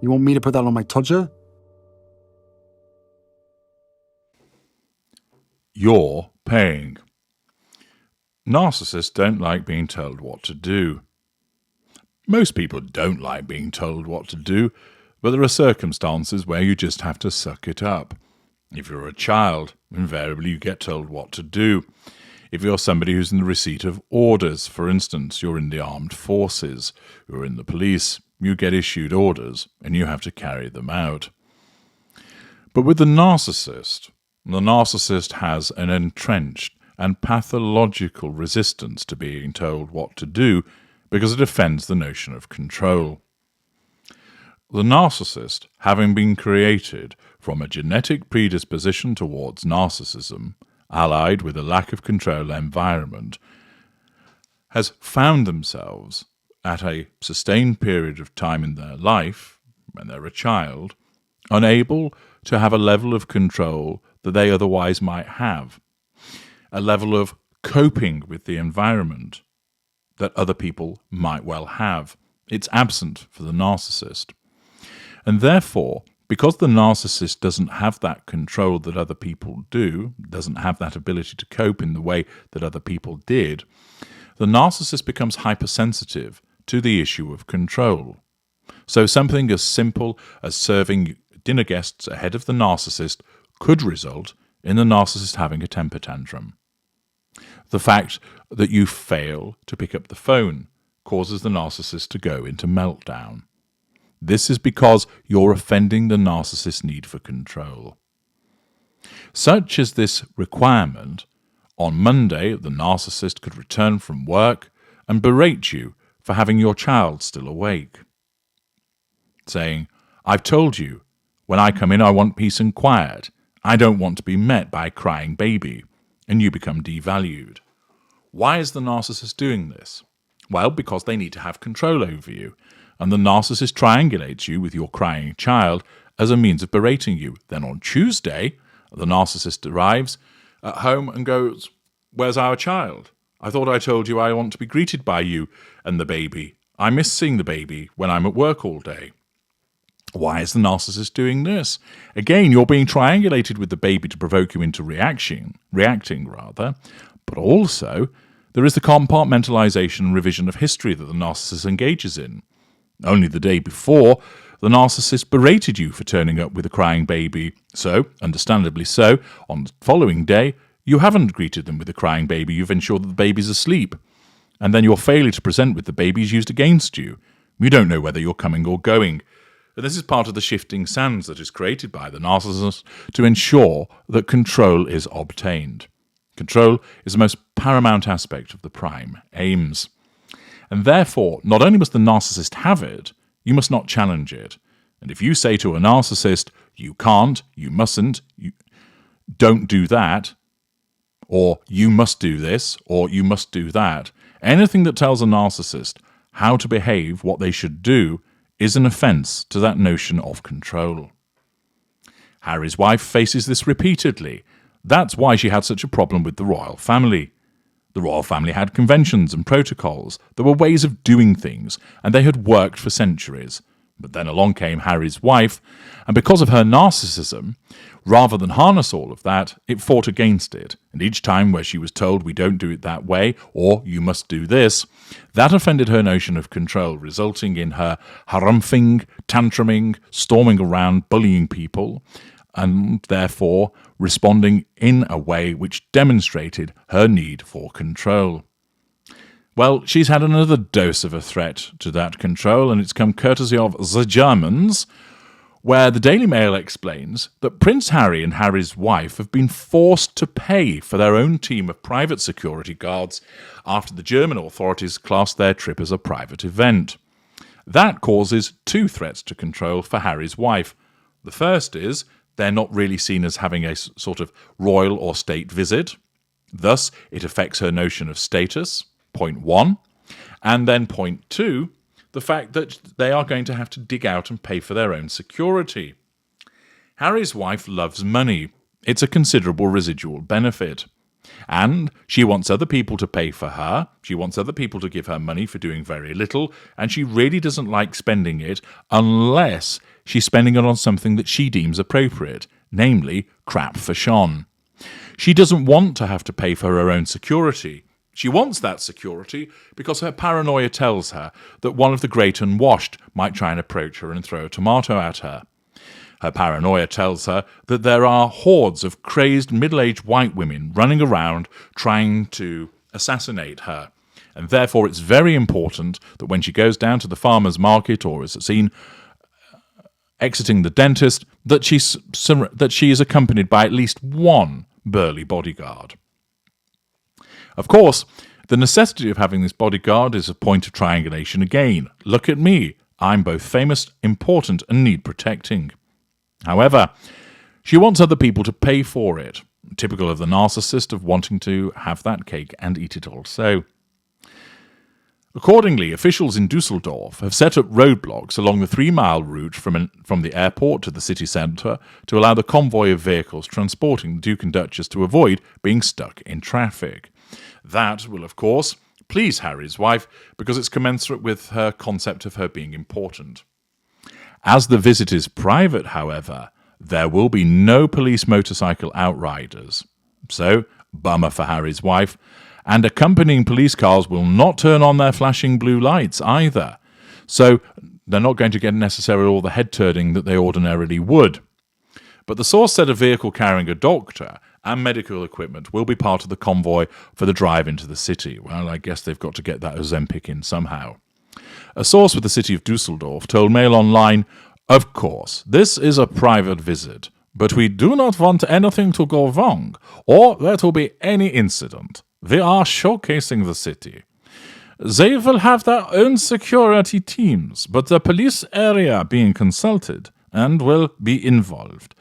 You want me to put that on my Tudor? You're paying. Narcissists don't like being told what to do. Most people don't like being told what to do, but there are circumstances where you just have to suck it up. If you're a child, invariably you get told what to do. If you're somebody who's in the receipt of orders, for instance, you're in the armed forces, you're in the police, you get issued orders and you have to carry them out. But with the narcissist has an entrenched and pathological resistance to being told what to do because it offends the notion of control. The narcissist, having been created from a genetic predisposition towards narcissism, allied with a lack of control environment, has found themselves at a sustained period of time in their life, when they're a child, unable to have a level of control that they otherwise might have, a level of coping with the environment that other people might well have. It's absent for the narcissist. And therefore, because the narcissist doesn't have that control that other people do, doesn't have that ability to cope in the way that other people did, the narcissist becomes hypersensitive to the issue of control. So something as simple as serving dinner guests ahead of the narcissist could result in the narcissist having a temper tantrum. The fact that you fail to pick up the phone causes the narcissist to go into meltdown. This is because you're offending the narcissist's need for control. Such is this requirement, on Monday the narcissist could return from work and berate you for having your child still awake, saying, "I've told you, when I come in I want peace and quiet. I don't want to be met by a crying baby," and you become devalued. Why is the narcissist doing this? Well, because they need to have control over you, and the narcissist triangulates you with your crying child as a means of berating you. Then on Tuesday, the narcissist arrives at home and goes, "Where's our child? I thought I told you I want to be greeted by you and the baby. I miss seeing the baby when I'm at work all day." Why is the narcissist doing this? Again, you're being triangulated with the baby to provoke you into reacting, but also there is the compartmentalization and revision of history that the narcissist engages in. Only the day before, the narcissist berated you for turning up with a crying baby, so, understandably so, on the following day, you haven't greeted them with a crying baby, you've ensured that the baby's asleep. And then your failure to present with the baby is used against you. You don't know whether you're coming or going. And this is part of the shifting sands that is created by the narcissist to ensure that control is obtained. Control is the most paramount aspect of the prime aims. And therefore, not only must the narcissist have it, you must not challenge it. And if you say to a narcissist, "You can't, you mustn't, you don't do that," or "you must do this," or "you must do that," anything that tells a narcissist how to behave, what they should do, is an offence to that notion of control. Harry's wife faces this repeatedly. That's why she had such a problem with the royal family. The royal family had conventions and protocols. There were ways of doing things, and they had worked for centuries. But then along came Harry's wife, and because of her narcissism, rather than harness all of that, it fought against it. And each time where she was told, "We don't do it that way," or "You must do this," that offended her notion of control, resulting in her harumphing, tantruming, storming around, bullying people, and therefore responding in a way which demonstrated her need for control. Well, she's had another dose of a threat to that control, and it's come courtesy of the Germans, where the Daily Mail explains that Prince Harry and Harry's wife have been forced to pay for their own team of private security guards after the German authorities classed their trip as a private event. That causes two threats to control for Harry's wife. The first is they're not really seen as having a sort of royal or state visit. Thus, it affects her notion of status, point one. And then point two, the fact that they are going to have to dig out and pay for their own security. Harry's wife loves money. It's a considerable residual benefit. And she wants other people to pay for her, she wants other people to give her money for doing very little, and she really doesn't like spending it unless she's spending it on something that she deems appropriate, namely crap for Sean. She doesn't want to have to pay for her own security. She wants that security because her paranoia tells her that one of the great unwashed might try and approach her and throw a tomato at her. Her paranoia tells her that there are hordes of crazed middle-aged white women running around trying to assassinate her. And therefore it's very important that when she goes down to the farmer's market or is seen exiting the dentist, that she is accompanied by at least one burly bodyguard. Of course, the necessity of having this bodyguard is a point of triangulation again. Look at me. I'm both famous, important, and need protecting. However, she wants other people to pay for it, typical of the narcissist of wanting to have that cake and eat it also. Accordingly, officials in Dusseldorf have set up roadblocks along the 3-mile route from the airport to the city centre to allow the convoy of vehicles transporting the Duke and Duchess to avoid being stuck in traffic. That will, of course, please Harry's wife because it's commensurate with her concept of her being important. As the visit is private, however, there will be no police motorcycle outriders. So, bummer for Harry's wife, and accompanying police cars will not turn on their flashing blue lights either. So, they're not going to get necessarily all the head-turning that they ordinarily would. But the source said a vehicle carrying a doctor and medical equipment will be part of the convoy for the drive into the city. Well, I guess they've got to get that Ozempic in somehow. A source with the city of Dusseldorf told Mail Online, "Of course, this is a private visit, but we do not want anything to go wrong, or there to be any incident. We are showcasing the city. They will have their own security teams, but the police area being consulted and will be involved.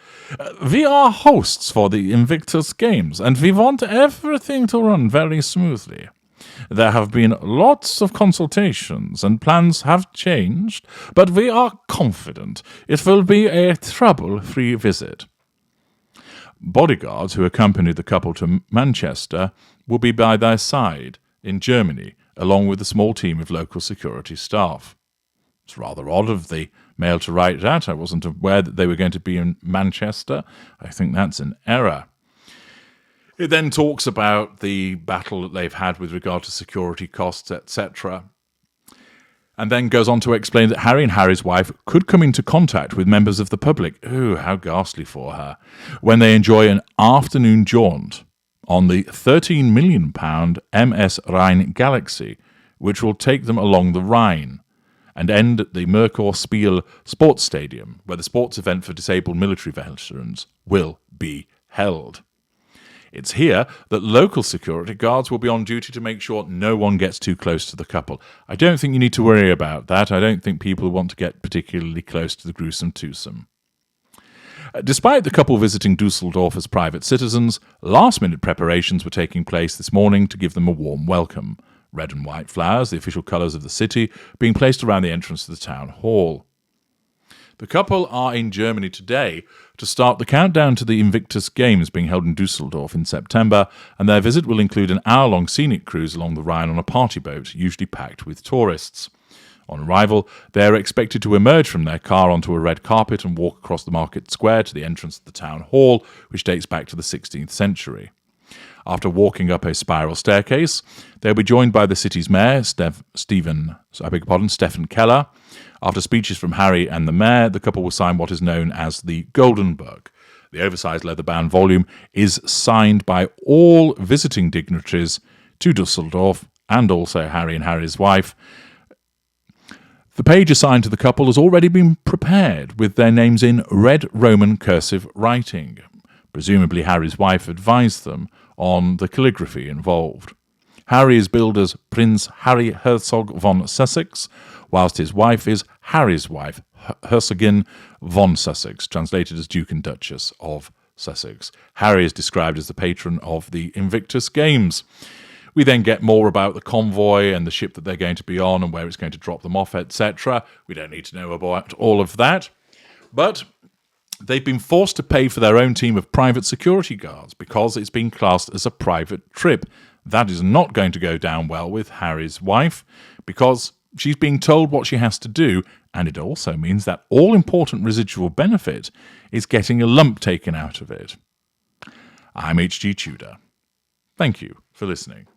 We are hosts for the Invictus Games, and we want everything to run very smoothly. There have been lots of consultations and plans have changed, but we are confident it will be a trouble-free visit." Bodyguards who accompanied the couple to Manchester will be by their side in Germany, along with a small team of local security staff. It's rather odd of the Mail to write that. I wasn't aware that they were going to be in Manchester. I think that's an error. It then talks about the battle that they've had with regard to security costs, etc. And then goes on to explain that Harry and Harry's wife could come into contact with members of the public, ooh, how ghastly for her, when they enjoy an afternoon jaunt on the £13 million MS Rhine Galaxy, which will take them along the Rhine and end at the Merkur-Spiel Sports Stadium, where the sports event for disabled military veterans will be held. It's here that local security guards will be on duty to make sure no one gets too close to the couple. I don't think you need to worry about that. I don't think people want to get particularly close to the gruesome twosome. Despite the couple visiting Dusseldorf as private citizens, last-minute preparations were taking place this morning to give them a warm welcome. Red and white flowers, the official colours of the city, being placed around the entrance to the town hall. The couple are in Germany today to start the countdown to the Invictus Games being held in Dusseldorf in September, and their visit will include an hour-long scenic cruise along the Rhine on a party boat, usually packed with tourists. On arrival, they are expected to emerge from their car onto a red carpet and walk across the market square to the entrance of the town hall, which dates back to the 16th century. After walking up a spiral staircase, they'll be joined by the city's mayor, Stephen Keller. After speeches from Harry and the mayor, the couple will sign what is known as the Golden Book. The oversized leather-bound volume is signed by all visiting dignitaries to Dusseldorf and also Harry and Harry's wife. The page assigned to the couple has already been prepared with their names in red Roman cursive writing. Presumably Harry's wife advised them on the calligraphy involved. Harry is billed as Prince Harry Herzog von Sussex, whilst his wife is Harry's wife, Herzogin von Sussex, translated as Duke and Duchess of Sussex. Harry is described as the patron of the Invictus Games. We then get more about the convoy and the ship that they're going to be on and where it's going to drop them off, etc. We don't need to know about all of that. But They've been forced to pay for their own team of private security guards because it's been classed as a private trip. That is not going to go down well with Harry's wife because she's being told what she has to do, and it also means that all important residual benefit is getting a lump taken out of it. I'm H.G. Tudor. Thank you for listening.